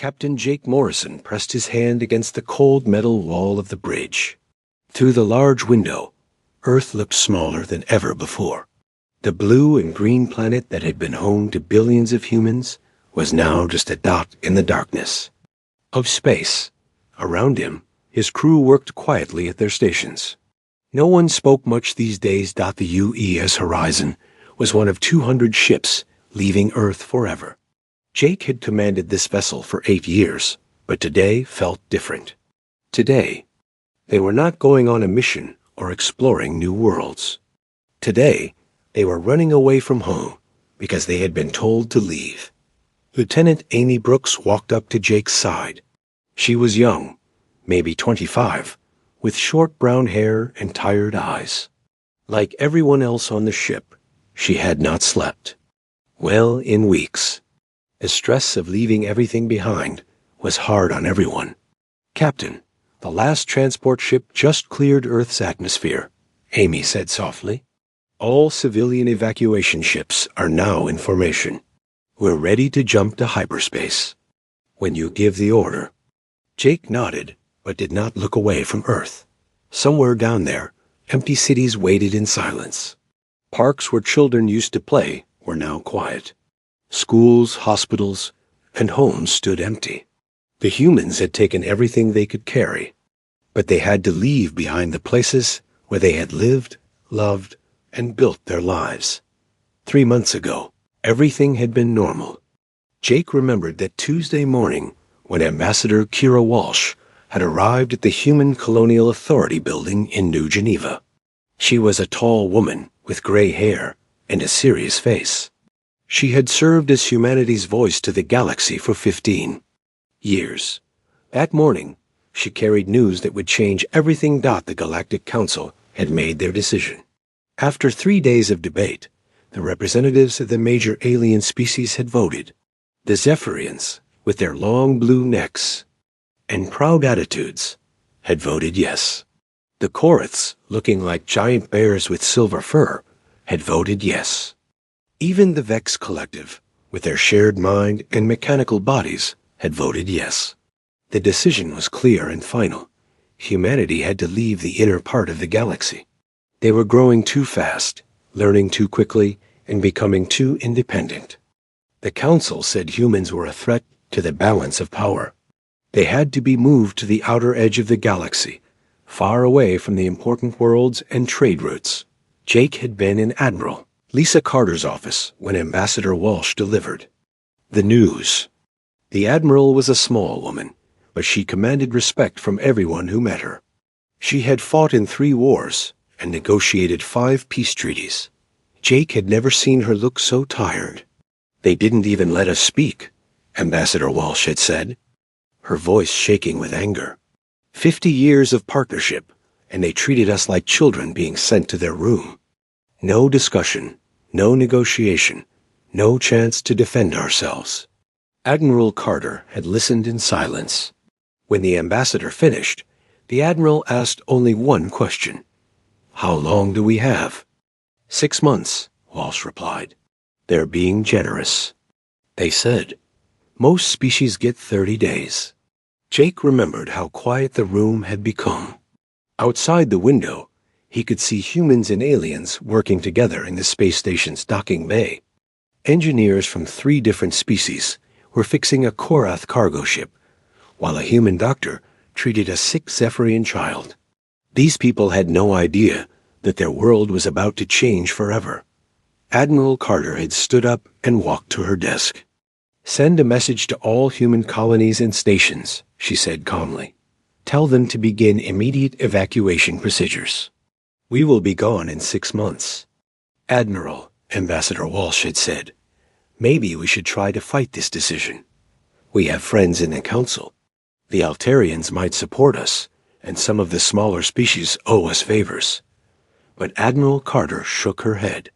Captain Jake Morrison pressed his hand against the cold metal wall of the bridge. Through the large window, Earth looked smaller than ever before. The blue and green planet that had been home to billions of humans was now just a dot in the darkness of space. Around him, his crew worked quietly at their stations. No one spoke much these days. The UES Horizon was one of 200 ships leaving Earth forever. Jake had commanded this vessel for 8 years, but today felt different. Today, they were not going on a mission or exploring new worlds. Today, they were running away from home because they had been told to leave. Lieutenant Amy Brooks walked up to Jake's side. She was young, maybe 25, with short brown hair and tired eyes. Like everyone else on the ship, she had not slept. Well, in weeks. The stress of leaving everything behind was hard on everyone. "Captain, the last transport ship just cleared Earth's atmosphere," Amy said softly. "All civilian evacuation ships are now in formation. We're ready to jump to hyperspace when you give the order." Jake nodded, but did not look away from Earth. Somewhere down there, empty cities waited in silence. Parks where children used to play were now quiet. Schools, hospitals, and homes stood empty. The humans had taken everything they could carry, but they had to leave behind the places where they had lived, loved, and built their lives. 3 months ago, everything had been normal. Jake remembered that Tuesday morning when Ambassador Kira Walsh had arrived at the Human Colonial Authority building in New Geneva. She was a tall woman with gray hair and a serious face. She had served as humanity's voice to the galaxy for 15 years. That morning, she carried news that would change everything. The Galactic Council had made their decision. After 3 days of debate, the representatives of the major alien species had voted. The Zephyrians, with their long blue necks and proud attitudes, had voted yes. The Koraths, looking like giant bears with silver fur, had voted yes. Even the Vex Collective, with their shared mind and mechanical bodies, had voted yes. The decision was clear and final. Humanity had to leave the inner part of the galaxy. They were growing too fast, learning too quickly, and becoming too independent. The Council said humans were a threat to the balance of power. They had to be moved to the outer edge of the galaxy, far away from the important worlds and trade routes. Jake had been in Admiral Lisa Carter's office when Ambassador Walsh delivered the news. The Admiral was a small woman, but she commanded respect from everyone who met her. She had fought in 3 wars and negotiated 5 peace treaties. Jake had never seen her look so tired. "They didn't even let us speak," Ambassador Walsh had said, her voice shaking with anger. 50 years of partnership, and they treated us like children being sent to their room. No discussion, no negotiation, no chance to defend ourselves. Admiral Carter had listened in silence. When the ambassador finished, the Admiral asked only one question. "How long do we have?" 6 months, Walsh replied. "They're being generous," they said. "Most species get 30 days. Jake remembered how quiet the room had become. Outside the window, he could see humans and aliens working together in the space station's docking bay. Engineers from 3 different species were fixing a Korath cargo ship, while a human doctor treated a sick Zephyrian child. These people had no idea that their world was about to change forever. Admiral Carter had stood up and walked to her desk. "Send a message to all human colonies and stations," she said calmly. "Tell them to begin immediate evacuation procedures. We will be gone in 6 months." "Admiral," Ambassador Walsh had said, "maybe we should try to fight this decision. We have friends in the Council. The Altarians might support us, and some of the smaller species owe us favors." But Admiral Carter shook her head.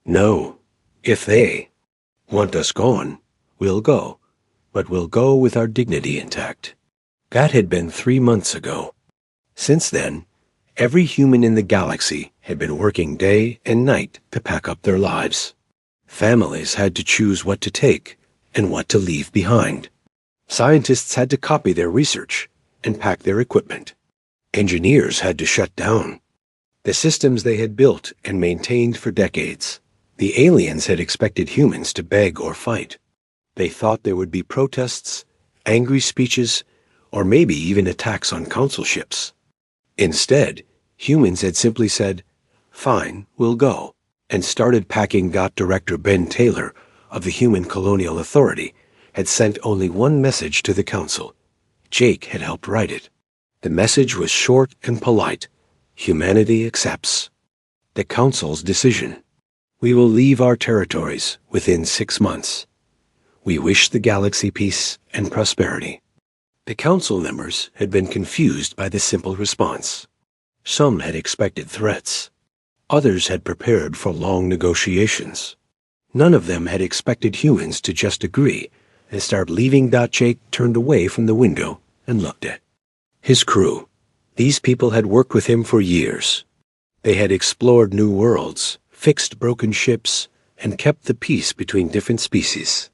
"No, if they want us gone, we'll go, but we'll go with our dignity intact." That had been 3 months ago. Since then, every human in the galaxy had been working day and night to pack up their lives. Families had to choose what to take and what to leave behind. Scientists had to copy their research and pack their equipment. Engineers had to shut down the systems they had built and maintained for decades. The aliens had expected humans to beg or fight. They thought there would be protests, angry speeches, or maybe even attacks on council ships. Instead, humans had simply said, "Fine, we'll go," and started packing. Director Ben Taylor of the Human Colonial Authority had sent only one message to the council. Jake had helped write it. The message was short and polite. Humanity accepts the council's decision. We will leave our territories within 6 months. We wish the galaxy peace and prosperity. The council members had been confused by the simple response. Some had expected threats. Others had prepared for long negotiations. None of them had expected humans to just agree and start leaving. Jake turned away from the window and looked at his crew. These people had worked with him for years. They had explored new worlds, fixed broken ships, and kept the peace between different species.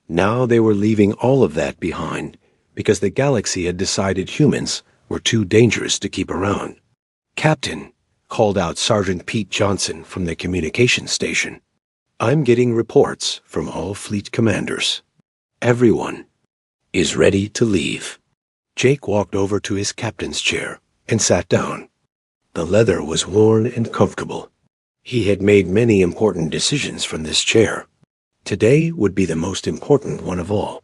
Now they were leaving all of that behind because the galaxy had decided humans were too dangerous to keep around. "Captain," called out Sergeant Pete Johnson from the communications station, "I'm getting reports from all fleet commanders. Everyone is ready to leave." Jake walked over to his captain's chair and sat down. The leather was worn and comfortable. He had made many important decisions from this chair. Today would be the most important one of all.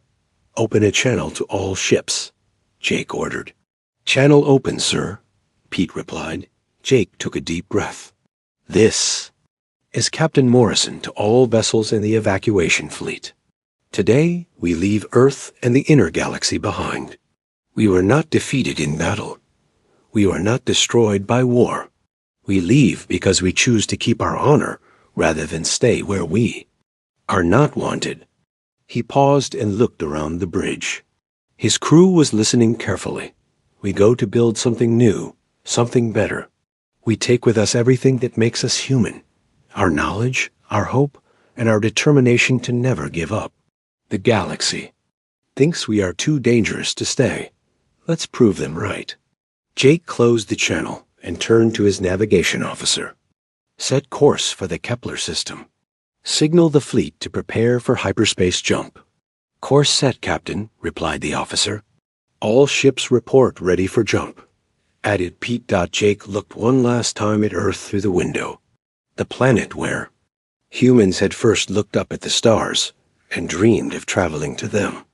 "Open a channel to all ships," Jake ordered. "Channel open, sir," Pete replied. Jake took a deep breath. "This is Captain Morrison to all vessels in the evacuation fleet. Today we leave Earth and the inner galaxy behind. We were not defeated in battle. We were not destroyed by war. We leave because we choose to keep our honor rather than stay where we are not wanted." He paused and looked around the bridge. His crew was listening carefully. "We go to build something new, something better. We take with us everything that makes us human, our knowledge, our hope, and our determination to never give up. The galaxy thinks we are too dangerous to stay. Let's prove them right." Jake closed the channel and turned to his navigation officer. "Set course for the Kepler system. Signal the fleet to prepare for hyperspace jump." "Course set, Captain," replied the officer. "All ships report ready for jump," added Pete. Jake looked one last time at Earth through the window, the planet where humans had first looked up at the stars and dreamed of traveling to them,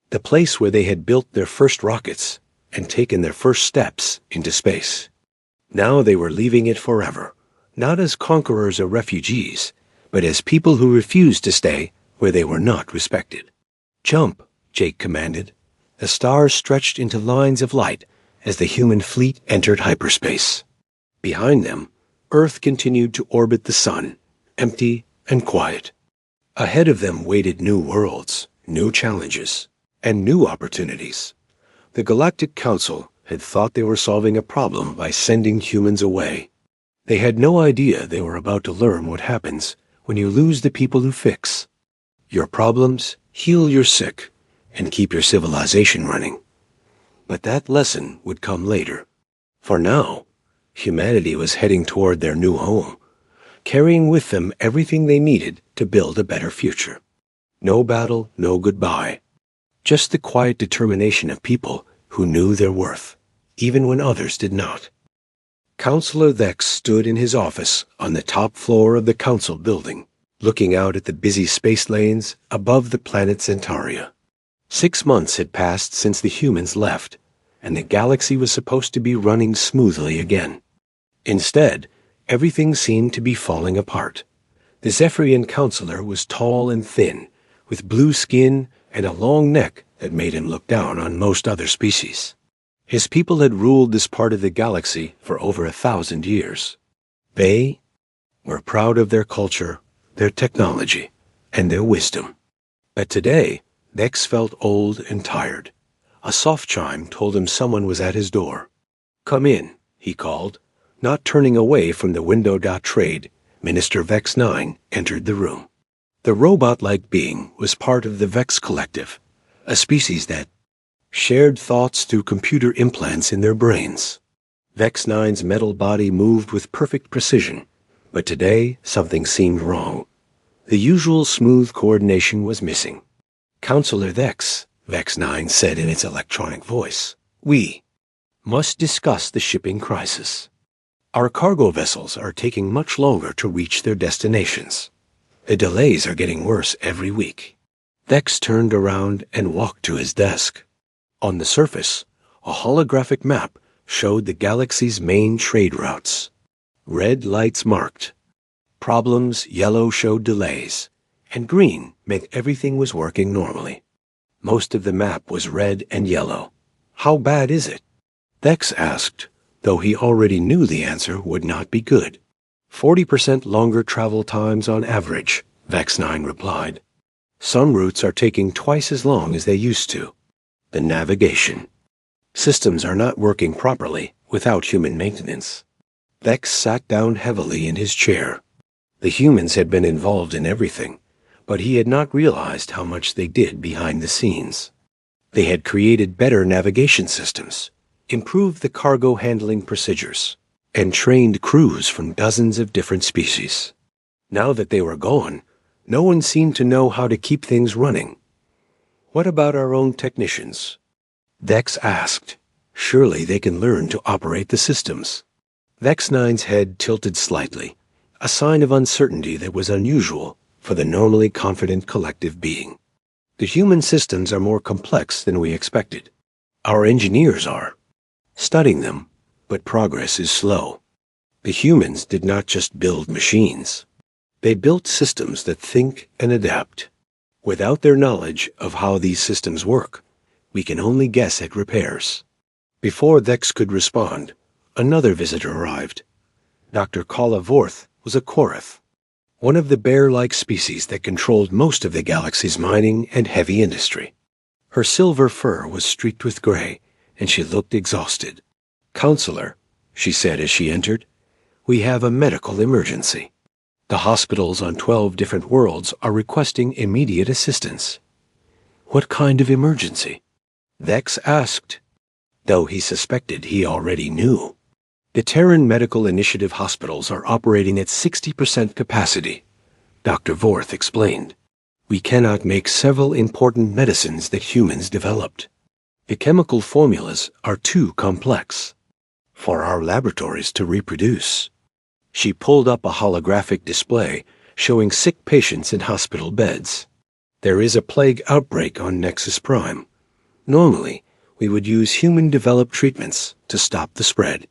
the place where they had built their first rockets and taken their first steps into space. Now they were leaving it forever, not as conquerors or refugees, but as people who refused to stay where they were not respected. "Jump," Jake commanded. The stars stretched into lines of light as the human fleet entered hyperspace. Behind them, Earth continued to orbit the sun, empty and quiet. Ahead of them waited new worlds, new challenges, and new opportunities. The Galactic Council had thought they were solving a problem by sending humans away. They had no idea they were about to learn what happens when you lose the people who fix your problems, heal your sick, and keep your civilization running. But that lesson would come later. For now, humanity was heading toward their new home, carrying with them everything they needed to build a better future. No battle, no goodbye. Just the quiet determination of people who knew their worth, even when others did not. Counselor Vex stood in his office on the top floor of the council building, looking out at the busy space lanes above the planet Centaria. 6 months had passed since the humans left, and the galaxy was supposed to be running smoothly again. Instead, everything seemed to be falling apart. The Zephyrian counselor was tall and thin, with blue skin and a long neck that made him look down on most other species. His people had ruled this part of the galaxy for over 1,000 years. They were proud of their culture, their technology, and their wisdom. But today, Vex felt old and tired. A soft chime told him someone was at his door. "Come in," he called. Not turning away from the window. Trade, Minister Vex 9 entered the room. The robot-like being was part of the Vex Collective, a species that shared thoughts through computer implants in their brains. Vex 9's metal body moved with perfect precision, but today something seemed wrong. The usual smooth coordination was missing. "Counselor Vex," Vex 9 said in its electronic voice, "we must discuss the shipping crisis. Our cargo vessels are taking much longer to reach their destinations. The delays are getting worse every week." Vex turned around and walked to his desk. On the surface, a holographic map showed the galaxy's main trade routes. Red lights marked problems, yellow showed delays, and green meant everything was working normally. Most of the map was red and yellow. "How bad is it?" Vex asked, though he already knew the answer would not be good. 40% longer travel times on average, Vex 9 replied. Some routes are taking twice as long as they used to. The navigation systems are not working properly without human maintenance. Vex sat down heavily in his chair. The humans had been involved in everything, but he had not realized how much they did behind the scenes. They had created better navigation systems, improved the cargo handling procedures, and trained crews from dozens of different species. Now that they were gone, no one seemed to know how to keep things running. "What about our own technicians?" Vex asked. "Surely they can learn to operate the systems." Vex 9's head tilted slightly, a sign of uncertainty that was unusual for the normally confident collective being. "The human systems are more complex than we expected. Our engineers are studying them, but progress is slow. The humans did not just build machines. They built systems that think and adapt. Without their knowledge of how these systems work, we can only guess at repairs." Before Vex could respond, another visitor arrived. Dr. Kala Vorth was a Korath, one of the bear-like species that controlled most of the galaxy's mining and heavy industry. Her silver fur was streaked with gray, and she looked exhausted. "Counselor," she said as she entered, "we have a medical emergency. The hospitals on 12 different worlds are requesting immediate assistance." "What kind of emergency?" Vex asked, though he suspected he already knew. "The Terran Medical Initiative hospitals are operating at 60% capacity," Dr. Vorth explained. "We cannot make several important medicines that humans developed. The chemical formulas are too complex for our laboratories to reproduce." She pulled up a holographic display showing sick patients in hospital beds. "There is a plague outbreak on Nexus Prime. Normally, we would use human-developed treatments to stop the spread,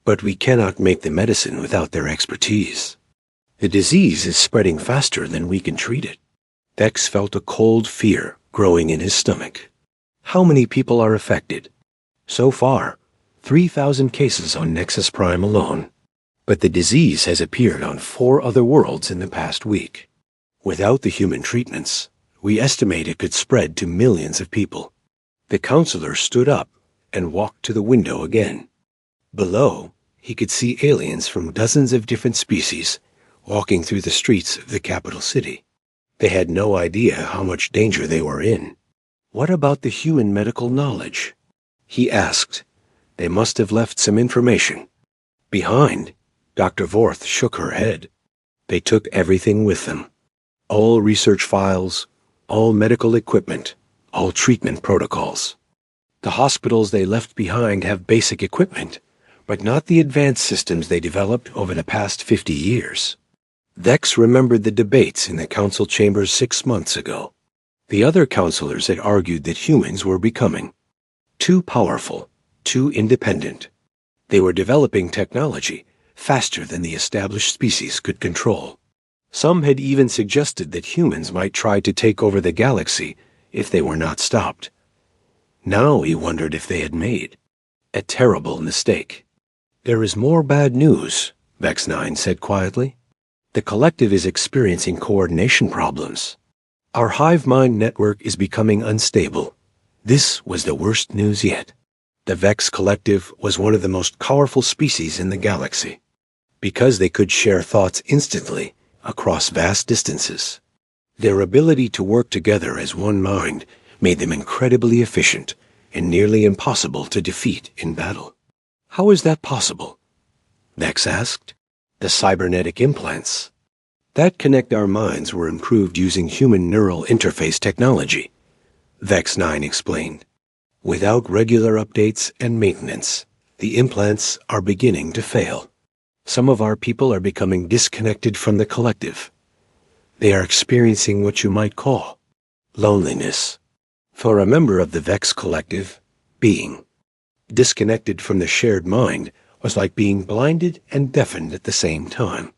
but we cannot make the medicine without their expertise. The disease is spreading faster than we can treat it." Vex felt a cold fear growing in his stomach. "How many people are affected?" "So far, 3,000 cases on Nexus Prime alone. But the disease has appeared on 4 other worlds in the past week. Without the human treatments, we estimate it could spread to millions of people." The counselor stood up and walked to the window again. Below, he could see aliens from dozens of different species walking through the streets of the capital city. They had no idea how much danger they were in. "What about the human medical knowledge?" he asked. "They must have left some information behind." Dr. Vorth shook her head. "They took everything with them. All research files, all medical equipment, all treatment protocols. The hospitals they left behind have basic equipment, but not the advanced systems they developed over the past 50 years. Vex remembered the debates in the council chambers 6 months ago. The other counselors had argued that humans were becoming too powerful, too independent. They were developing technology faster than the established species could control. Some had even suggested that humans might try to take over the galaxy if they were not stopped. Now he wondered if they had made a terrible mistake. "There is more bad news," Vex 9 said quietly. "The collective is experiencing coordination problems. Our hive mind network is becoming unstable." This was the worst news yet. The Vex collective was one of the most powerful species in the galaxy, because they could share thoughts instantly across vast distances. Their ability to work together as one mind made them incredibly efficient and nearly impossible to defeat in battle. How is that possible? Vex asked. The cybernetic implants that connect our minds were improved using human neural interface technology, Vex 9 explained. Without regular updates and maintenance, the implants are beginning to fail. Some of our people are becoming disconnected from the collective. They are experiencing what you might call loneliness. For a member of the Vex collective, being disconnected from the shared mind was like being blinded and deafened at the same time.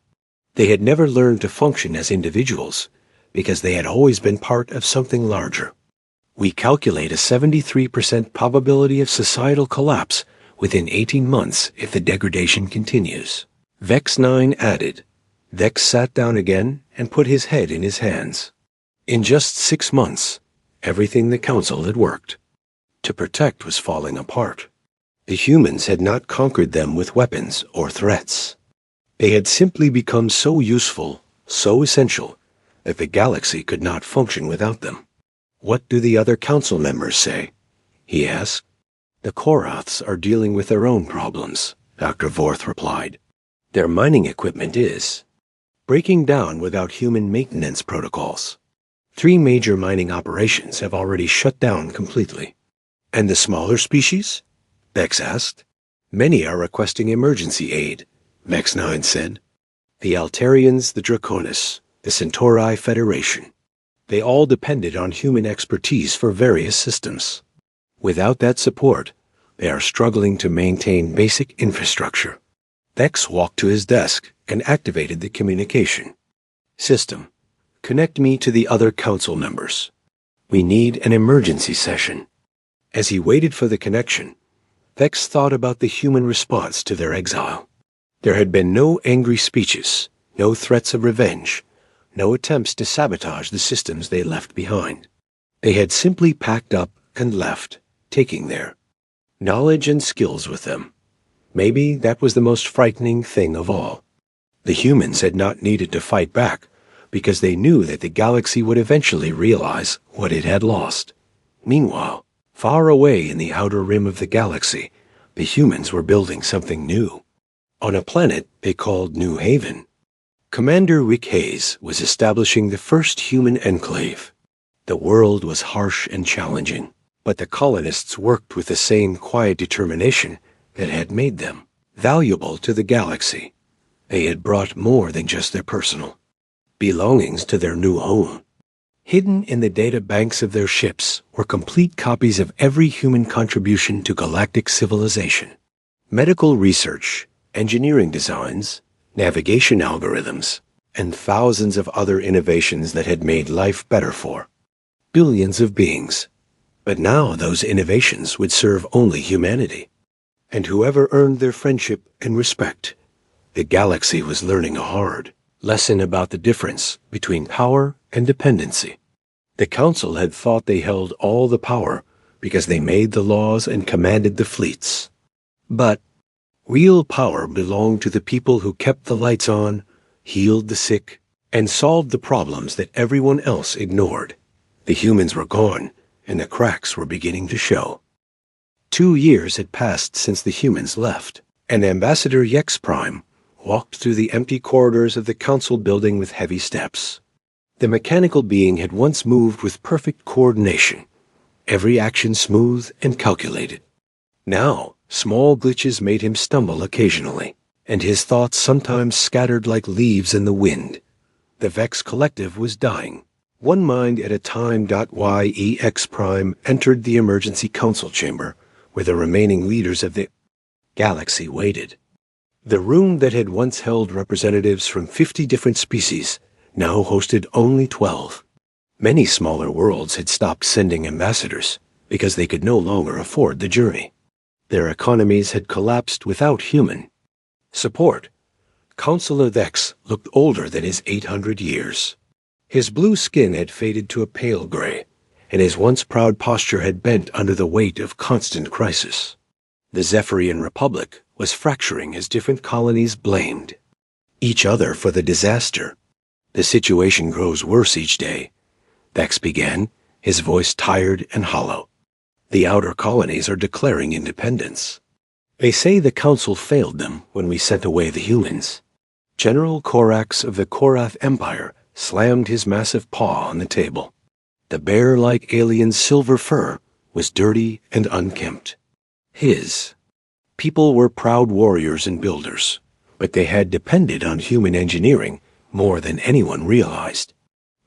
They had never learned to function as individuals because they had always been part of something larger. We calculate a 73% probability of societal collapse within 18 months if the degradation continues. Vex 9 added. Vex sat down again and put his head in his hands. In just 6 months, everything the Council had worked to protect was falling apart. The humans had not conquered them with weapons or threats. They had simply become so useful, so essential, that the galaxy could not function without them. What do the other council members say? He asked. The Koraths are dealing with their own problems, Dr. Vorth replied. Their mining equipment is breaking down without human maintenance protocols. 3 major mining operations have already shut down completely. And the smaller species? Vex asked. Many are requesting emergency aid, Vex 9 said. The Altarians, the Draconis, the Centauri Federation. They all depended on human expertise for various systems. Without that support, they are struggling to maintain basic infrastructure. Vex walked to his desk and activated the communication. System, connect me to the other council members. We need an emergency session. As he waited for the connection, Vex thought about the human response to their exile. There had been no angry speeches, no threats of revenge, no attempts to sabotage the systems they left behind. They had simply packed up and left, taking their knowledge and skills with them. Maybe that was the most frightening thing of all. The humans had not needed to fight back because they knew that the galaxy would eventually realize what it had lost. Meanwhile, far away in the outer rim of the galaxy, the humans were building something new. On a planet they called New Haven, Commander Rick Hayes was establishing the first human enclave. The world was harsh and challenging, but the colonists worked with the same quiet determination that had made them valuable to the galaxy. They had brought more than just their personal belongings to their new home. Hidden in the data banks of their ships were complete copies of every human contribution to galactic civilization. Medical research, engineering designs, navigation algorithms, and thousands of other innovations that had made life better for billions of beings. But now those innovations would serve only humanity. And whoever earned their friendship and respect, the galaxy was learning a hard lesson about the difference between power and dependency. The Council had thought they held all the power because they made the laws and commanded the fleets. But real power belonged to the people who kept the lights on, healed the sick, and solved the problems that everyone else ignored. The humans were gone, and the cracks were beginning to show. 2 years had passed since the humans left, and Ambassador Yex Prime walked through the empty corridors of the Council building with heavy steps. The mechanical being had once moved with perfect coordination, every action smooth and calculated. Now, small glitches made him stumble occasionally, and his thoughts sometimes scattered like leaves in the wind. The Vex Collective was dying. One mind at a time. Yex Prime entered the emergency council chamber, where the remaining leaders of the galaxy waited. The room that had once held representatives from 50 different species now hosted only 12. Many smaller worlds had stopped sending ambassadors because they could no longer afford the journey. Their economies had collapsed without human support. Councilor Vex looked older than his 800 years. His blue skin had faded to a pale gray, and his once proud posture had bent under the weight of constant crisis. The Zephyrian Republic was fracturing as different colonies blamed each other for the disaster. The situation grows worse each day, Vex began, his voice tired and hollow. The outer colonies are declaring independence. They say the Council failed them when we sent away the humans. General Korax of the Korath Empire slammed his massive paw on the table. The bear-like alien's silver fur was dirty and unkempt. His. People were proud warriors and builders, but they had depended on human engineering more than anyone realized.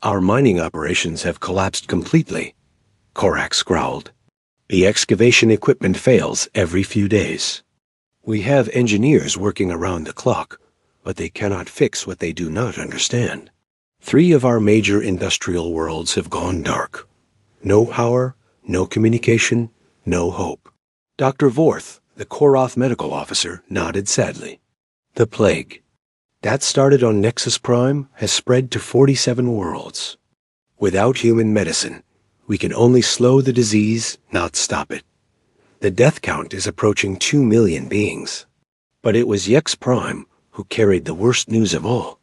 Our mining operations have collapsed completely, Korax growled. The excavation equipment fails every few days. We have engineers working around the clock, but they cannot fix what they do not understand. 3 of our major industrial worlds have gone dark. No power, no communication, no hope. Dr. Vorth, the Korath medical officer, nodded sadly. The plague. That started on Nexus Prime has spread to 47 worlds. Without human medicine, we can only slow the disease, not stop it. The death count is approaching 2 million beings. But it was Yex Prime who carried the worst news of all.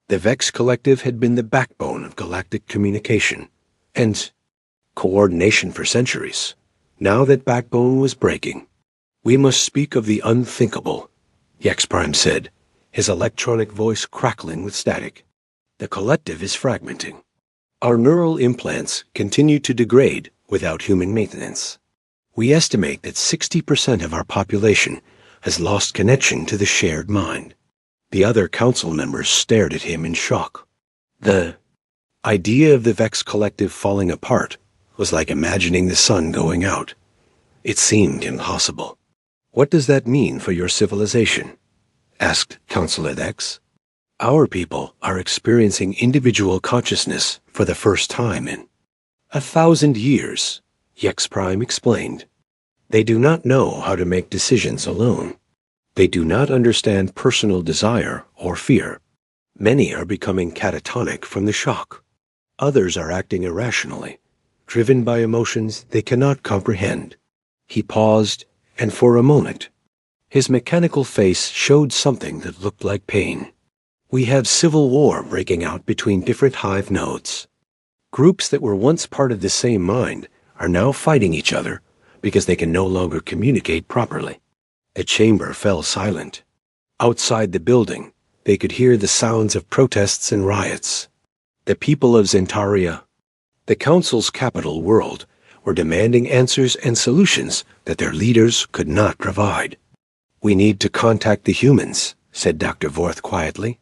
The Vex Collective had been the backbone of galactic communication and coordination for centuries. Now that backbone was breaking. We must speak of the unthinkable, Yex Prime said, his electronic voice crackling with static. The collective is fragmenting. Our neural implants continue to degrade without human maintenance. We estimate that 60% of our population has lost connection to the shared mind. The other council members stared at him in shock. The idea of the Vex Collective falling apart was like imagining the sun going out. It seemed impossible. What does that mean for your civilization? Asked Councilor Vex. Our people are experiencing individual consciousness for the first time in 1,000 years, Yex Prime explained. They do not know how to make decisions alone. They do not understand personal desire or fear. Many are becoming catatonic from the shock. Others are acting irrationally, driven by emotions they cannot comprehend. He paused, and for a moment, his mechanical face showed something that looked like pain. We have civil war breaking out between different hive nodes. Groups that were once part of the same mind are now fighting each other because they can no longer communicate properly. The chamber fell silent. Outside the building, they could hear the sounds of protests and riots. The people of Zentaria, the Council's capital world, were demanding answers and solutions that their leaders could not provide. We need to contact the humans, said Dr. Vorth quietly.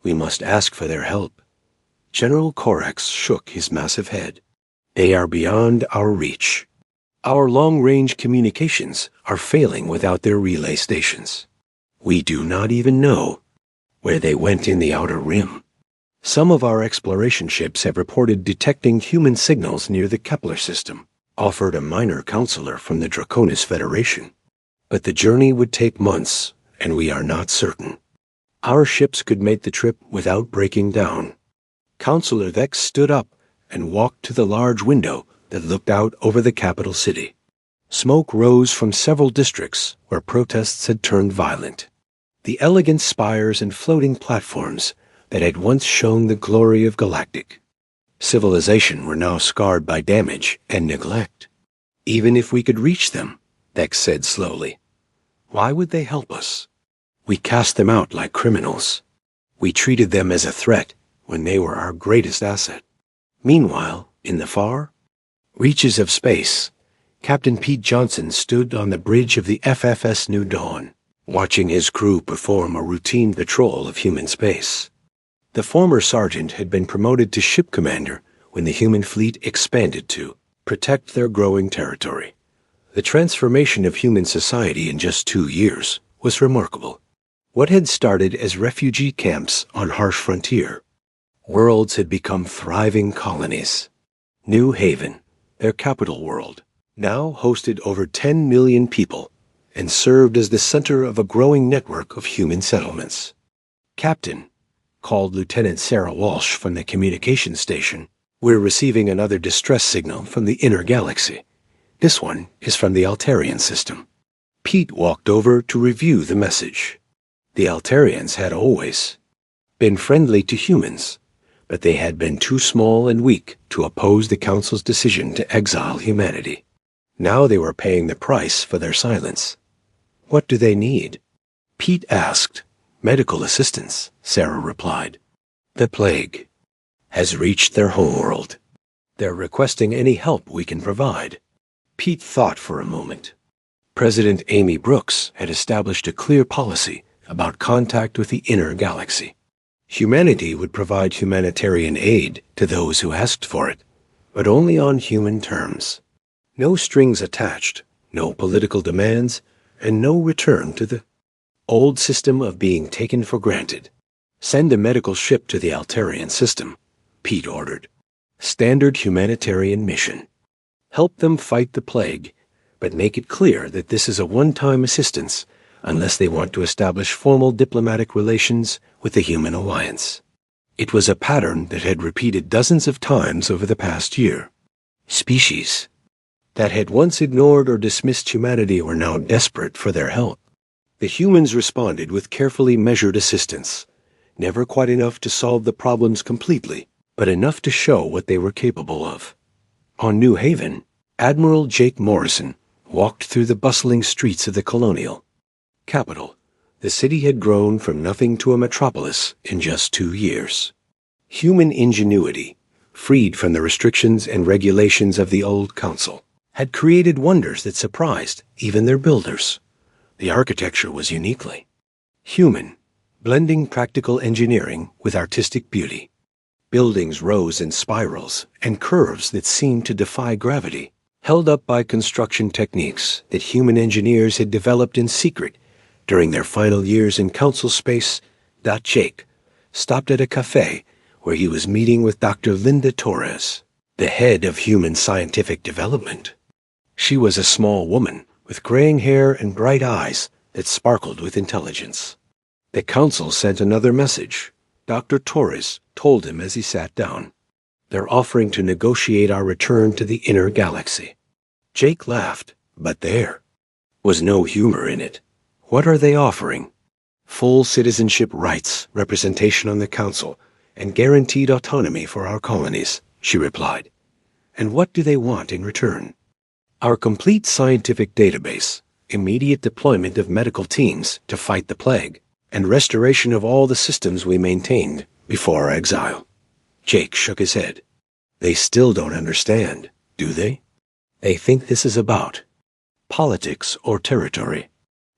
We must ask for their help. General Korax shook his massive head. They are beyond our reach. Our long-range communications are failing without their relay stations. We do not even know where they went in the outer rim. Some of our exploration ships have reported detecting human signals near the Kepler system, offered a minor counselor from the Draconis Federation. But the journey would take months, and we are not certain. Our ships could make the trip without breaking down. Councilor Vex stood up and walked to the large window that looked out over the capital city. Smoke rose from several districts where protests had turned violent. The elegant spires and floating platforms that had once shown the glory of galactic civilization were now scarred by damage and neglect. Even if we could reach them, Vex said slowly, why would they help us? We cast them out like criminals. We treated them as a threat when they were our greatest asset. Meanwhile, in the far reaches of space, Captain Pete Johnson stood on the bridge of the FFS New Dawn, watching his crew perform a routine patrol of human space. The former sergeant had been promoted to ship commander when the human fleet expanded to protect their growing territory. The transformation of human society in just 2 years was remarkable. What had started as refugee camps on harsh frontier worlds had become thriving colonies. New Haven, their capital world, now hosted over 10 million people and served as the center of a growing network of human settlements. Captain, called Lieutenant Sarah Walsh from the communications station, we're receiving another distress signal from the inner galaxy. This one is from the Altarian system. Pete walked over to review the message. The Altarians had always been friendly to humans, but they had been too small and weak to oppose the Council's decision to exile humanity. Now they were paying the price for their silence. What do they need? Pete asked. Medical assistance, Sarah replied. The plague has reached their homeworld. They're requesting any help we can provide. Pete thought for a moment. President Amy Brooks had established a clear policy about contact with the inner galaxy. Humanity would provide humanitarian aid to those who asked for it, but only on human terms. No strings attached, no political demands, and no return to the old system of being taken for granted. Send a medical ship to the Altarian system, Pete ordered. Standard humanitarian mission. Help them fight the plague, but make it clear that this is a one-time assistance unless they want to establish formal diplomatic relations with the Human Alliance. It was a pattern that had repeated dozens of times over the past year. Species that had once ignored or dismissed humanity were now desperate for their help. The humans responded with carefully measured assistance, never quite enough to solve the problems completely, but enough to show what they were capable of. On New Haven, Admiral Jake Morrison walked through the bustling streets of the colonial capital. The city had grown from nothing to a metropolis in just 2 years. Human ingenuity, freed from the restrictions and regulations of the old council, had created wonders that surprised even their builders. The architecture was uniquely human, blending practical engineering with artistic beauty. Buildings rose in spirals and curves that seemed to defy gravity, held up by construction techniques that human engineers had developed in secret during their final years in council space. Jake stopped at a cafe where he was meeting with Dr. Linda Torres, the head of human scientific development. She was a small woman with graying hair and bright eyes that sparkled with intelligence. The council sent another message. Dr. Torres told him as he sat down. They're offering to negotiate our return to the inner galaxy. Jake laughed, but there was no humor in it. What are they offering? Full citizenship rights, representation on the council, and guaranteed autonomy for our colonies, she replied. And what do they want in return? Our complete scientific database, immediate deployment of medical teams to fight the plague, and restoration of all the systems we maintained before our exile. Jake shook his head. They still don't understand, do they? They think this is about politics or territory.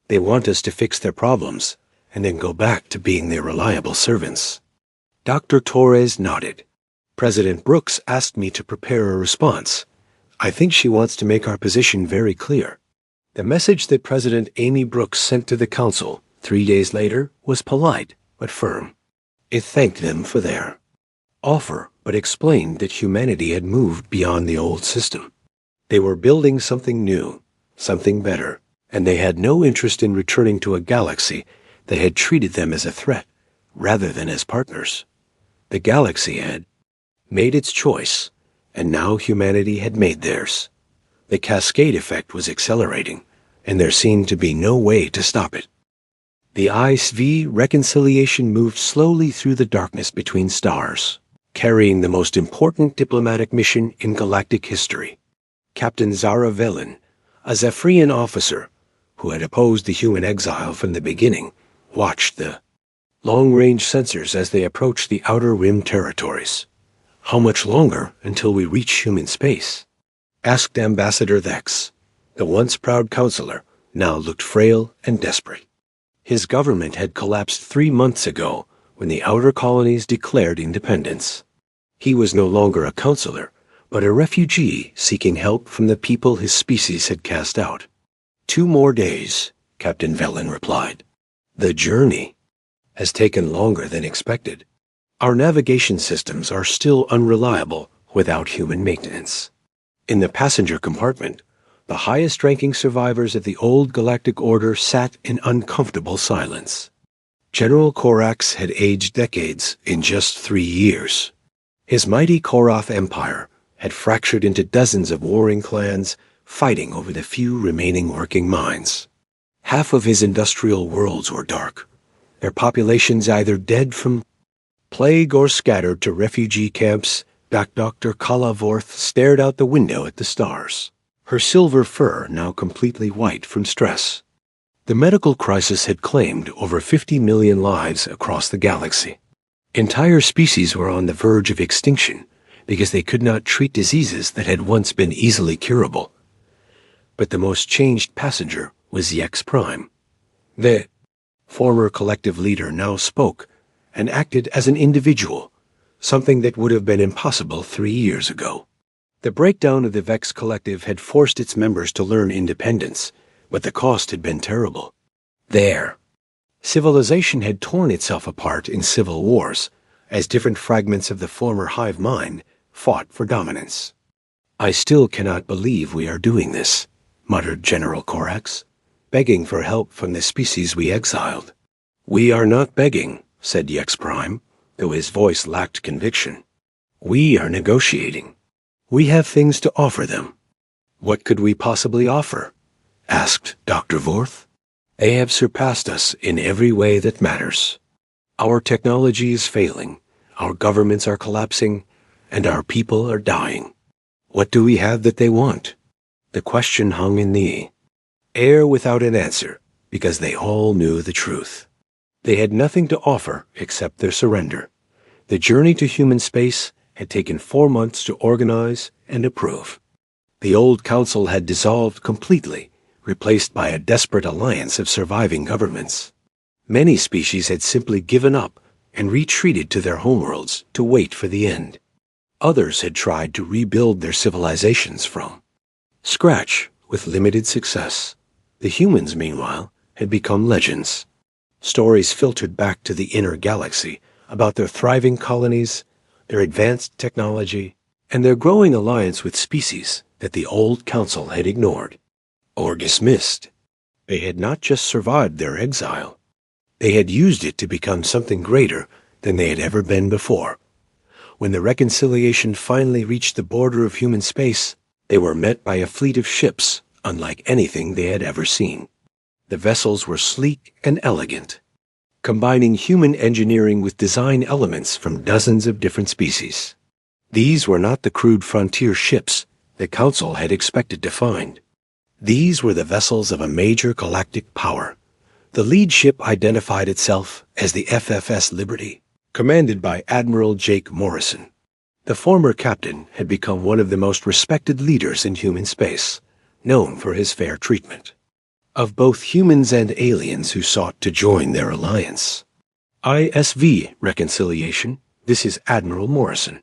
They want us to fix their problems and then go back to being their reliable servants. Dr. Torres nodded. President Brooks asked me to prepare a response. I think she wants to make our position very clear. The message that President Amy Brooks sent to the council 3 days later was polite but firm. It thanked them for their offer, but explained that humanity had moved beyond the old system. They were building something new, something better, and they had no interest in returning to a galaxy that had treated them as a threat rather than as partners. The galaxy had made its choice, and now humanity had made theirs. The cascade effect was accelerating, and there seemed to be no way to stop it. The HFY reconciliation moved slowly through the darkness between stars, carrying the most important diplomatic mission in galactic history. Captain Zara Velen, a Zephyrian officer who had opposed the human exile from the beginning, watched the long-range sensors as they approached the outer rim territories. How much longer until we reach human space? Asked Ambassador Thex. The once proud counselor now looked frail and desperate. His government had collapsed 3 months ago when the outer colonies declared independence. He was no longer a counselor, but a refugee seeking help from the people his species had cast out. 2 more days, Captain Velen replied. The journey has taken longer than expected. Our navigation systems are still unreliable without human maintenance. In the passenger compartment, the highest-ranking survivors of the old galactic order sat in uncomfortable silence. General Korax had aged decades in just 3 years. His mighty Koroth empire had fractured into dozens of warring clans fighting over the few remaining working minds. Half of his industrial worlds were dark, their populations either dead from plague or scattered to refugee camps. Dr. Kalavorth stared out the window at the stars. her silver fur now completely white from stress. The medical crisis had claimed over 50 million lives across the galaxy. Entire species were on the verge of extinction because they could not treat diseases that had once been easily curable. But the most changed passenger was Yex Prime. The former collective leader now spoke and acted as an individual, something that would have been impossible 3 years ago. The breakdown of the Vex Collective had forced its members to learn independence, but the cost had been terrible. There, civilization had torn itself apart in civil wars, as different fragments of the former hive mind fought for dominance. "I still cannot believe we are doing this," muttered General Corax, "begging for help from the species we exiled." "We are not begging," said Yex Prime, though his voice lacked conviction. "We are negotiating. We have things to offer them." "What could we possibly offer?" asked Dr. Vorth. "They have surpassed us in every way that matters. Our technology is failing, our governments are collapsing, and our people are dying. What do we have that they want?" The question hung in the air without an answer, because they all knew the truth. They had nothing to offer except their surrender. The journey to human space had taken 4 months to organize and approve. The old council had dissolved completely, replaced by a desperate alliance of surviving governments. Many species had simply given up and retreated to their homeworlds to wait for the end. Others had tried to rebuild their civilizations from scratch with limited success. The humans, meanwhile, had become legends. Stories filtered back to the inner galaxy about their thriving colonies, their advanced technology, and their growing alliance with species that the old council had ignored or dismissed. They had not just survived their exile. They had used it to become something greater than they had ever been before. When the reconciliation finally reached the border of human space, they were met by a fleet of ships unlike anything they had ever seen. The vessels were sleek and elegant, combining human engineering with design elements from dozens of different species. These were not the crude frontier ships the Council had expected to find. These were the vessels of a major galactic power. The lead ship identified itself as the FFS Liberty, commanded by Admiral Jake Morrison. The former captain had become one of the most respected leaders in human space, known for his fair treatment of both humans and aliens who sought to join their alliance. ISV Reconciliation, this is Admiral Morrison.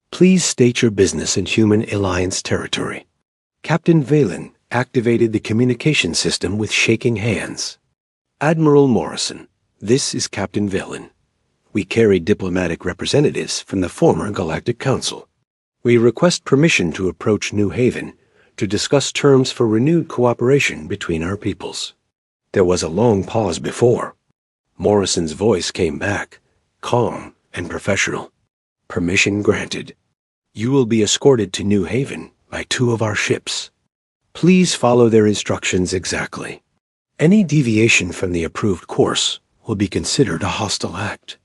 Please state your business in Human Alliance territory. Captain Valen activated the communication system with shaking hands. Admiral Morrison, this is Captain Valen. We carry diplomatic representatives from the former Galactic Council. We request permission to approach New Haven to discuss terms for renewed cooperation between our peoples. There was a long pause before. Morrison's voice came back, calm and professional. Permission granted. You will be escorted to New Haven by 2 of our ships. Please follow their instructions exactly. Any deviation from the approved course will be considered a hostile act.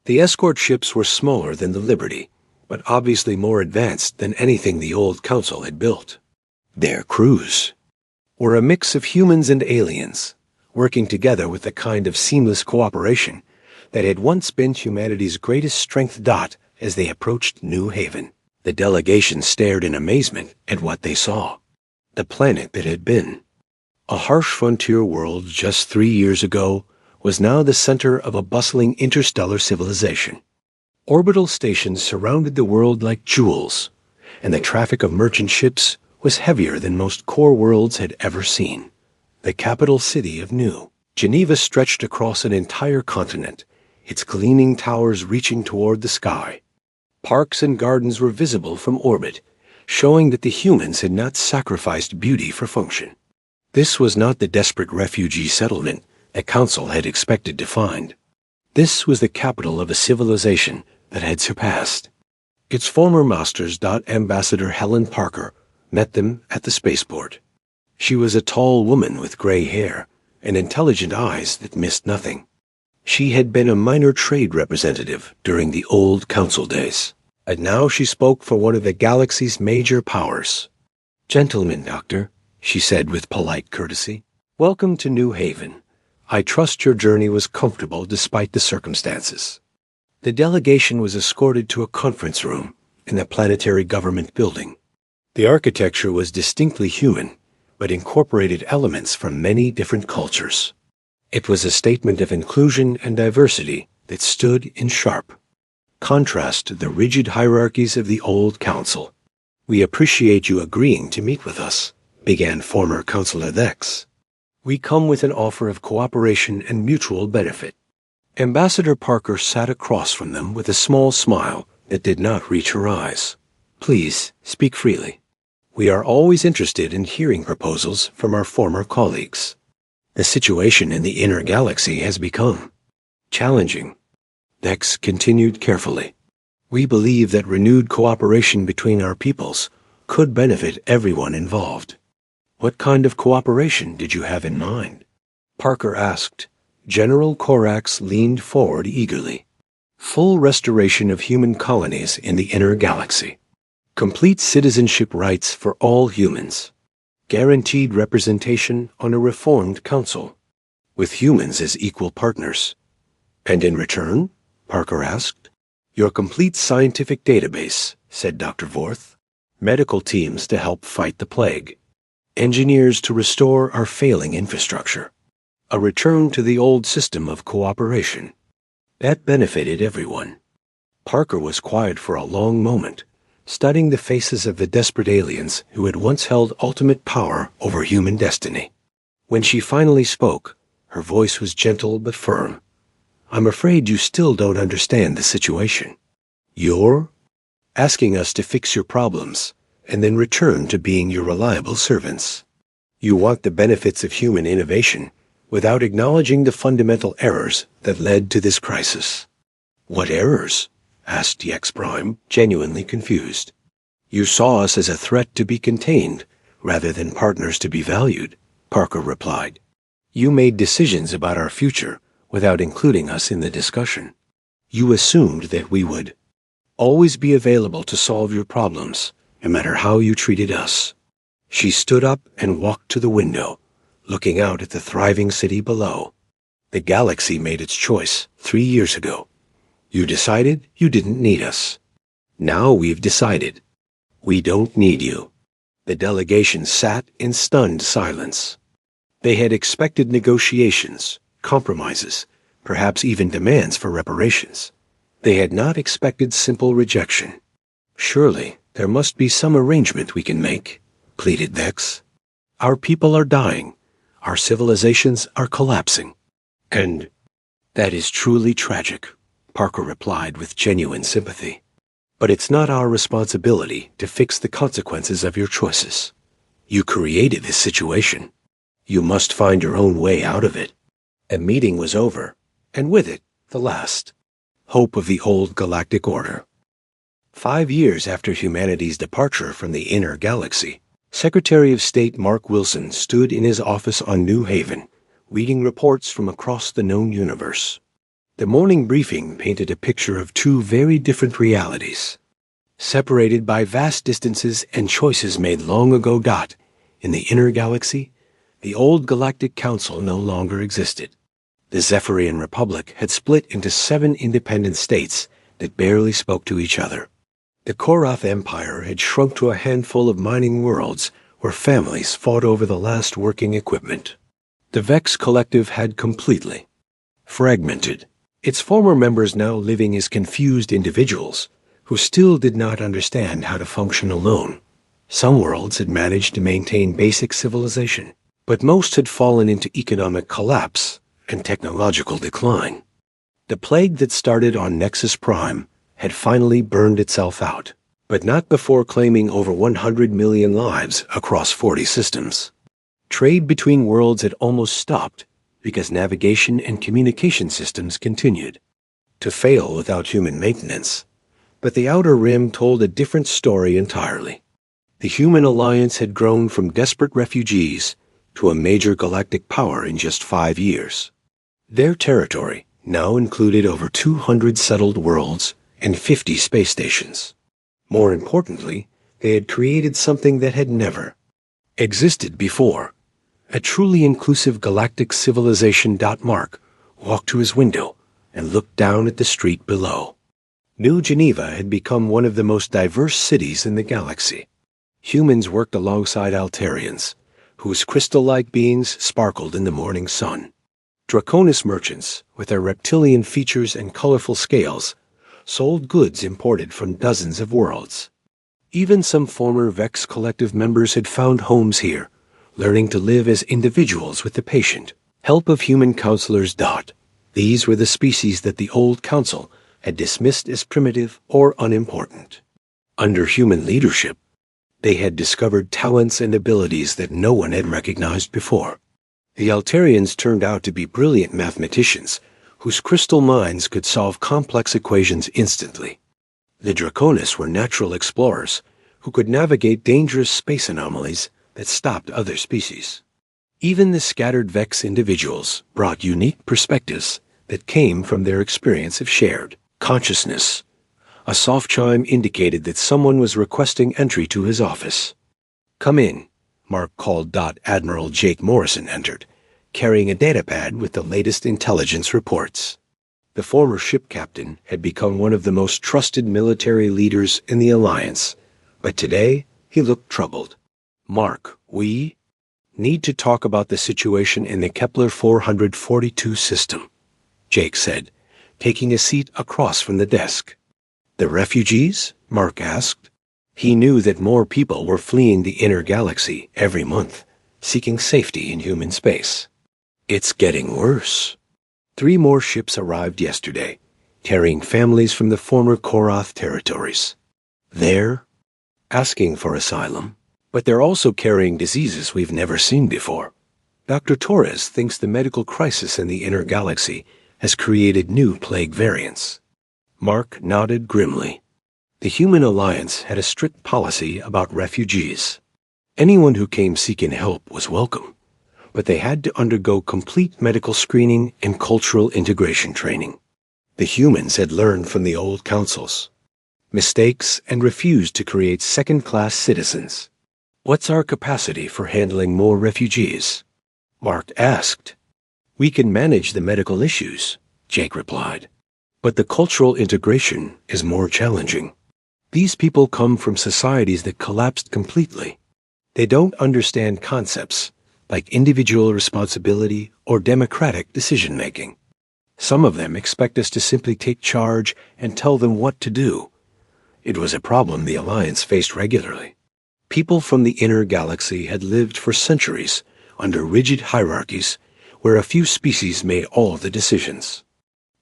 The escort ships were smaller than the Liberty, but obviously more advanced than anything the old Council had built. Their crews were a mix of humans and aliens, working together with the kind of seamless cooperation that had once been humanity's greatest strength. As they approached New Haven, the delegation stared in amazement at what they saw. The planet that had been a harsh frontier world just 3 years ago was now the center of a bustling interstellar civilization. Orbital stations surrounded the world like jewels, and the traffic of merchant ships was heavier than most core worlds had ever seen. The capital city of New Geneva stretched across an entire continent, its gleaming towers reaching toward the sky. Parks and gardens were visible from orbit, showing that the humans had not sacrificed beauty for function. This was not the desperate refugee settlement the Council had expected to find. This was the capital of a civilization that had surpassed. Its former masters. Ambassador Helen Parker met them at the spaceport. She was a tall woman with gray hair and intelligent eyes that missed nothing. She had been a minor trade representative during the old Council days, and now she spoke for one of the galaxy's major powers. "Gentlemen, Doctor," she said with polite courtesy, "welcome to New Haven. I trust your journey was comfortable despite the circumstances." The delegation was escorted to a conference room in the planetary government building. The architecture was distinctly human, but incorporated elements from many different cultures. It was a statement of inclusion and diversity that stood in sharp contrast to the rigid hierarchies of the old council. "We appreciate you agreeing to meet with us," began former Councillor Vex. "We come with an offer of cooperation and mutual benefit." Ambassador Parker sat across from them with a small smile that did not reach her eyes. "Please, speak freely. We are always interested in hearing proposals from our former colleagues. The situation in the inner galaxy has become challenging." Vex continued carefully. "We believe that renewed cooperation between our peoples could benefit everyone involved." "What kind of cooperation did you have in mind?" Parker asked. General Corax leaned forward eagerly. "Full restoration of human colonies in the inner galaxy. Complete citizenship rights for all humans. Guaranteed representation on a reformed council, with humans as equal partners." "And in return?" Parker asked. "Your complete scientific database," said Dr. Vorth. "Medical teams to help fight the plague. Engineers to restore our failing infrastructure. A return to the old system of cooperation." That benefited everyone. Parker was quiet for a long moment, studying the faces of the desperate aliens who had once held ultimate power over human destiny. When she finally spoke, her voice was gentle but firm. "I'm afraid you still don't understand the situation. You're asking us to fix your problems and then return to being your reliable servants. You want the benefits of human innovation without acknowledging the fundamental errors that led to this crisis." "What errors?" asked DX Prime, genuinely confused. "You saw us as a threat to be contained rather than partners to be valued," Parker replied. "You made decisions about our future without including us in the discussion. You assumed that we would always be available to solve your problems, no matter how you treated us." She stood up and walked to the window, looking out at the thriving city below. "The galaxy made its choice 3 years ago. You decided you didn't need us. Now we've decided we don't need you." The delegation sat in stunned silence. They had expected negotiations, compromises, perhaps even demands for reparations. They had not expected simple rejection. "Surely there must be some arrangement we can make," pleaded Vex. "Our people are dying. Our civilizations are collapsing. And that is truly tragic," Parker replied with genuine sympathy. "But it's not our responsibility to fix the consequences of your choices. You created this situation. You must find your own way out of it." A meeting was over, and with it, the last hope of the old galactic order. 5 years after humanity's departure from the inner galaxy, Secretary of State Mark Wilson stood in his office on New Haven, reading reports from across the known universe. The morning briefing painted a picture of two very different realities, separated by vast distances and choices made long ago. In the inner galaxy, the old Galactic Council no longer existed. The Zephyrian Republic had split into 7 independent states that barely spoke to each other. The Korath Empire had shrunk to a handful of mining worlds where families fought over the last working equipment. The Vex Collective had completely fragmented, its former members now living as confused individuals who still did not understand how to function alone. Some worlds had managed to maintain basic civilization, but most had fallen into economic collapse and technological decline. The plague that started on Nexus Prime had finally burned itself out, but not before claiming over 100 million lives across 40 systems. Trade between worlds had almost stopped because navigation and communication systems continued to fail without human maintenance. But the Outer Rim told a different story entirely. The human alliance had grown from desperate refugees to a major galactic power in just 5 years. Their territory now included over 200 settled worlds and 50 space stations. More importantly, they had created something that had never existed before. A truly inclusive galactic civilization. Mark walked to his window and looked down at the street below. New Geneva had become one of the most diverse cities in the galaxy. Humans worked alongside Altarians, whose crystal-like beings sparkled in the morning sun. Draconis merchants, with their reptilian features and colorful scales, sold goods imported from dozens of worlds. Even some former Vex Collective members had found homes here, learning to live as individuals with the patient help of human counselors. These were the species that the old council had dismissed as primitive or unimportant. Under human leadership, they had discovered talents and abilities that no one had recognized before. The Altarians turned out to be brilliant mathematicians whose crystal minds could solve complex equations instantly. The Draconis were natural explorers who could navigate dangerous space anomalies that stopped other species. Even the scattered Vex individuals brought unique perspectives that came from their experience of shared consciousness. A soft chime indicated that someone was requesting entry to his office. "Come in," Mark called. Admiral Jake Morrison entered, carrying a datapad with the latest intelligence reports. The former ship captain had become one of the most trusted military leaders in the Alliance, but today he looked troubled. "Mark, we need to talk about the situation in the Kepler 442 system," Jake said, taking a seat across from the desk. "The refugees?" Mark asked. He knew that more people were fleeing the inner galaxy every month, seeking safety in human space. "It's getting worse." 3 more ships arrived yesterday, carrying families from the former Korath territories. They're asking for asylum, but they're also carrying diseases we've never seen before. Dr. Torres thinks the medical crisis in the inner galaxy has created new plague variants. Mark nodded grimly. The Human Alliance had a strict policy about refugees. Anyone who came seeking help was welcome, but they had to undergo complete medical screening and cultural integration training. The humans had learned from the old councils mistakes and refused to create second-class citizens. "What's our capacity for handling more refugees?" Mark asked. "We can manage the medical issues," Jake replied. "But the cultural integration is more challenging. These people come from societies that collapsed completely. They don't understand concepts like individual responsibility or democratic decision-making. Some of them expect us to simply take charge and tell them what to do. It was a problem the Alliance faced regularly. People from the inner galaxy had lived for centuries under rigid hierarchies where a few species made all the decisions.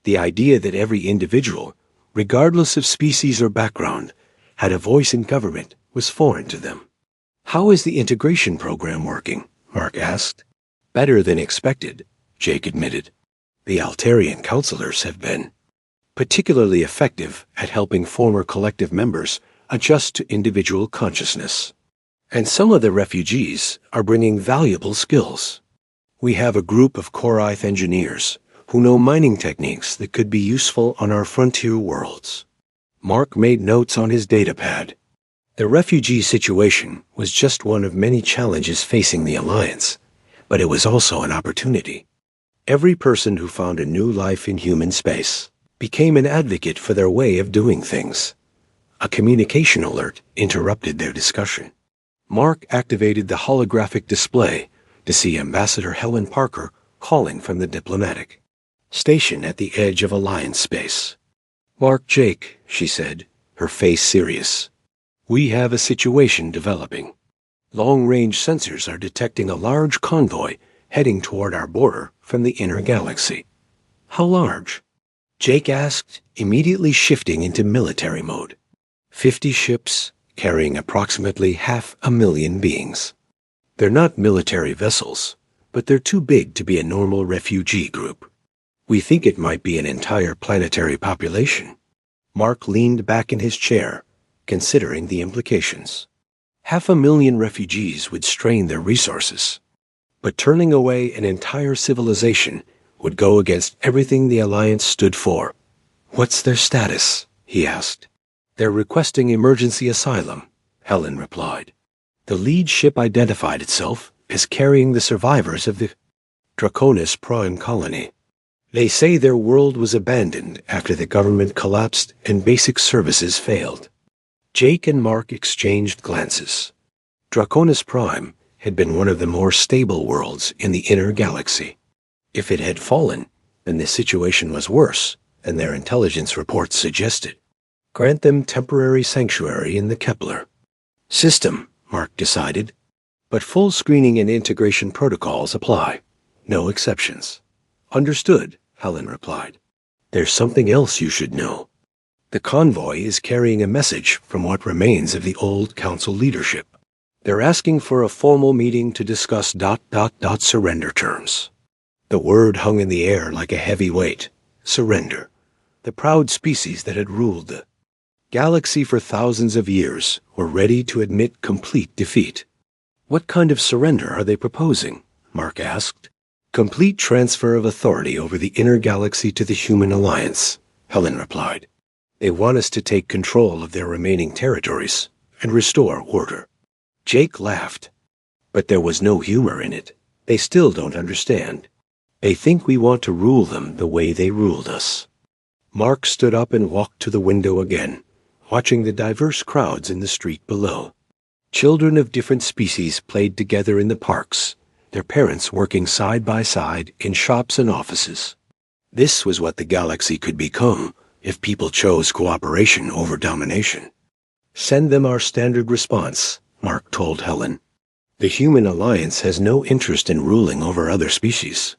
The idea that every individual, regardless of species or background, had a voice in government was foreign to them. "How is the integration program working?" Mark asked. "Better than expected," Jake admitted. "The Altarian counselors have been particularly effective at helping former collective members adjust to individual consciousness. And some of the refugees are bringing valuable skills. We have a group of Korath engineers who know mining techniques that could be useful on our frontier worlds." Mark made notes on his datapad. The refugee situation was just one of many challenges facing the Alliance, but it was also an opportunity. Every person who found a new life in human space became an advocate for their way of doing things. A communication alert interrupted their discussion. Mark activated the holographic display to see Ambassador Helen Parker calling from the diplomatic station at the edge of Alliance space. "Mark, Jake," she said, her face serious. "We have a situation developing. Long-range sensors are detecting a large convoy heading toward our border from the inner galaxy." "How large?" Jake asked, immediately shifting into military mode. 50 ships carrying approximately 500,000 beings. They're not military vessels, but they're too big to be a normal refugee group. We think it might be an entire planetary population." Mark leaned back in his chair, considering the implications. 500,000 refugees would strain their resources, but turning away an entire civilization would go against everything the Alliance stood for. "What's their status?" he asked. "They're requesting emergency asylum," Helen replied. The lead ship identified itself as carrying the survivors of the Draconis Prime colony. They say their world was abandoned after the government collapsed and basic services failed. Jake and Mark exchanged glances. Draconis Prime had been one of the more stable worlds in the inner galaxy. If it had fallen, then the situation was worse than their intelligence reports suggested. Grant them temporary sanctuary in the Kepler system, Mark decided, but full screening and integration protocols apply. No exceptions. Understood, Helen replied. There's something else you should know. The convoy is carrying a message from what remains of the old council leadership. They're asking for a formal meeting to discuss ... surrender terms. The word hung in the air like a heavy weight. Surrender. The proud species that had ruled the galaxy for thousands of years were ready to admit complete defeat. What kind of surrender are they proposing? Mark asked. Complete transfer of authority over the inner galaxy to the Human Alliance, Helen replied. They want us to take control of their remaining territories and restore order. Jake laughed, but there was no humor in it. They still don't understand. They think we want to rule them the way they ruled us. Mark stood up and walked to the window again, watching the diverse crowds in the street below. Children of different species played together in the parks, their parents working side by side in shops and offices. This was what the galaxy could become if people chose cooperation over domination. Send them our standard response, Mark told Helen. The Human Alliance has no interest in ruling over other species.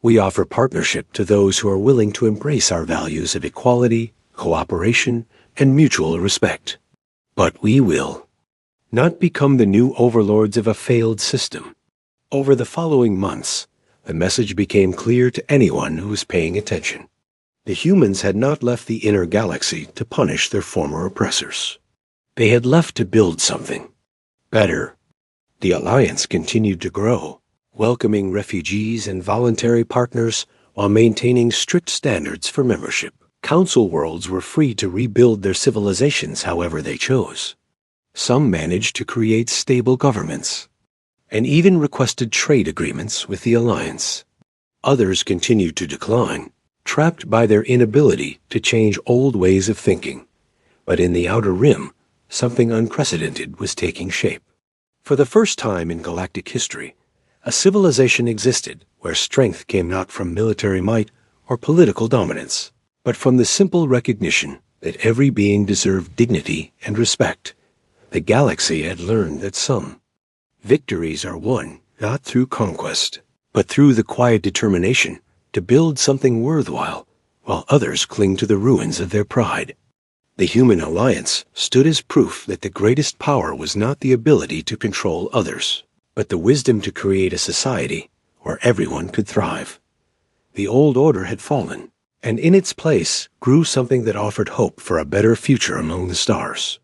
We offer partnership to those who are willing to embrace our values of equality, cooperation, and mutual respect. But we will not become the new overlords of a failed system. Over the following months, the message became clear to anyone who was paying attention. The humans had not left the inner galaxy to punish their former oppressors. They had left to build something better. The Alliance continued to grow, welcoming refugees and voluntary partners while maintaining strict standards for membership. Council worlds were free to rebuild their civilizations however they chose. Some managed to create stable governments, and even requested trade agreements with the Alliance. Others continued to decline, trapped by their inability to change old ways of thinking. But in the Outer Rim, something unprecedented was taking shape. For the first time in galactic history, a civilization existed where strength came not from military might or political dominance, but from the simple recognition that every being deserved dignity and respect. The galaxy had learned that some victories are won not through conquest, but through the quiet determination to build something worthwhile, while others cling to the ruins of their pride. The Human Alliance stood as proof that the greatest power was not the ability to control others, but the wisdom to create a society where everyone could thrive. The old order had fallen, and in its place grew something that offered hope for a better future among the stars.